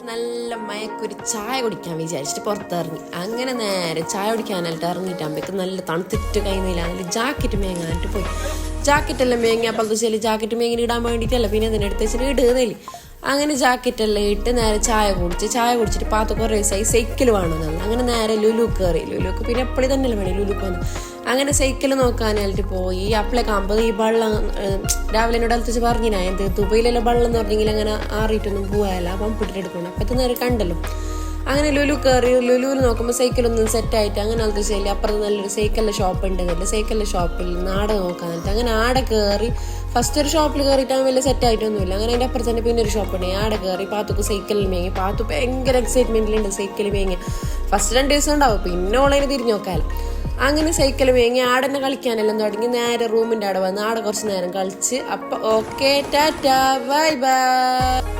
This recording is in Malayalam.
നല്ല മയക്കൊരു ചായ കുടിക്കാൻ വിചാരിച്ചിട്ട് പുറത്തിറങ്ങി. അങ്ങനെ നേരെ ചായ കുടിക്കാനായിട്ട് ഇറങ്ങിയിട്ടാകുമ്പോഴേക്കും നല്ല തണുത്തിട്ട് കഴിയുന്നില്ല. അതിൽ ജാക്കറ്റ് മേങ്ങാനായിട്ട് പോയി. ജാക്കറ്റെല്ലാം മേങ്ങി അപ്പോൾ വെച്ചാൽ ജാക്കറ്റ് മേങ്ങിന് ഇടാൻ വേണ്ടിയിട്ടല്ല, പിന്നെ അതിനെടുത്ത് വെച്ചിട്ട് ഇടുന്നില്ല. അങ്ങനെ ജാക്കറ്റെല്ലാം ഇട്ട് നേരെ ചായ കുടിച്ചിട്ട് പാത്ത് കുറേ ദിവസമായി സൈക്കിൾ വേണമെന്നാണ്. അങ്ങനെ നേരെ ലുലു കയറി. ലുലുക്ക് പിന്നെ എപ്പോഴും തന്നെയല്ലേ വേണേ ലുലുക്ക് വന്നു. അങ്ങനെ സൈക്കിൾ നോക്കാനായിട്ട് പോയി. അപ്പോഴേക്കാകുമ്പോൾ ഈ വെള്ളം രാവിലെ എന്നോട് അടുത്ത് പറഞ്ഞിനാ എന്ത് ദുബൈയിലെല്ലാം വെള്ളം എന്ന് പറഞ്ഞെങ്കിൽ അങ്ങനെ ആറിയിട്ടൊന്നും പോകാല്ല, പമ്പിട്ടിട്ടെടുക്കണം. അപ്പം നേരെ കണ്ടല്ലോ. അങ്ങനെ ലുലു കയറി. ലുലുവിൽ നോക്കുമ്പോൾ സൈക്കിളൊന്നും സെറ്റായിട്ട് അങ്ങനെ അത് ശരി. അപ്പുറത്ത് നല്ലൊരു സൈക്കിളിൻ്റെ ഷോപ്പ് ഉണ്ട്. സൈക്കിളിൻ്റെ ഷോപ്പിൽ ആടെ നോക്കാനായിട്ട് അങ്ങനെ ആടെ കയറി. ഫസ്റ്റ് ഒരു ഷോപ്പിൽ കയറിയിട്ടാകും വലിയ സെറ്റായിട്ടൊന്നുമില്ല. അങ്ങനെ അതിൻ്റെ അപ്പുറത്ത് തന്നെ പിന്നെ ഒരു ഷോപ്പുണ്ട്. ആടെ കയറി പാത്തുക്ക് സൈക്കിളിൽ മേങ്ങി. പാത്തു ഭയങ്കര എക്സൈറ്റ്മെൻറ്റിലുണ്ട് സൈക്കിൾ മേങ്ങി. ഫസ്റ്റ് 2 ദിവസം ഉണ്ടാവും, പിന്നെ ഓൺലൈനിൽ തിരിഞ്ഞു നോക്കാമല്ലോ. അങ്ങനെ സൈക്കിൾ മേങ്ങി ആടെന്നെ കളിക്കാനെല്ലാം തുടങ്ങി. നേരെ റൂമിൻ്റെ അവിടെ വന്ന് ആടെ കുറച്ച് നേരം കളിച്ച്. അപ്പം ഓക്കെ, ടാറ്റാ, ബൈ ബൈ.